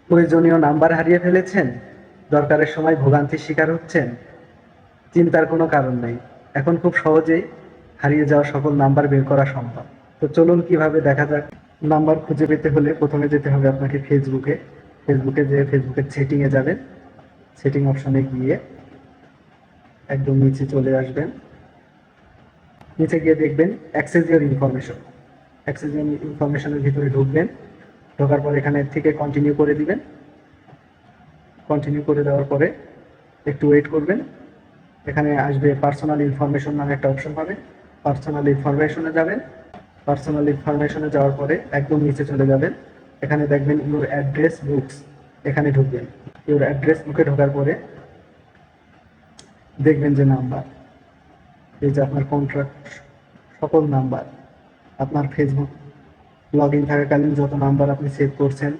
প্রয়োজনীয় নাম্বার হারিয়ে ফেলেছেন, দরকারের সময় ভোগান্তির শিকার হচ্ছেন? চিন্তার কোনো কারণ নেই। এখন খুব সহজেই হারিয়ে যাওয়া সকল নাম্বার বের করা সম্ভব। তো চলুন কিভাবে দেখা যাক। নাম্বার খুঁজে পেতে হলে প্রথমে যেতে হবে আপনাকে ফেসবুকে যেয়ে ফেসবুকের সেটিংয়ে যাবেন। সেটিং অপশনে গিয়ে একদম নিচে চলে আসবেন। নিচে গিয়ে দেখবেন access your information. Access your ইনফরমেশনের ভিতরে ঢুকবেন। ঢোকার পর এখানে থেকে কন্টিনিউ করে দিবেন। কন্টিনিউ করে দেওয়ার পরে একটু ওয়েট করবেন। এখানে আসবে পার্সোনাল ইনফরমেশন নামে একটা অপশন পাবেন। পার্সোনাল ইনফরমেশনে যাবেন। পার্সোনাল ইনফরমেশনে যাওয়ার পরে একদম নিচে চলে যাবেন। এখানে দেখবেন ইউর অ্যাড্রেস বুকস, এখানে ঢুকবেন। ইউর অ্যাড্রেস বুকে ঢোকার পরে দেখবেন যে নাম্বার, এই যে আপনার কন্ট্রাক্ট সকল নাম্বার, আপনার ফেসবুক লগ ইন থাকাকালীন যত নাম্বার আপনি সেভ করছেন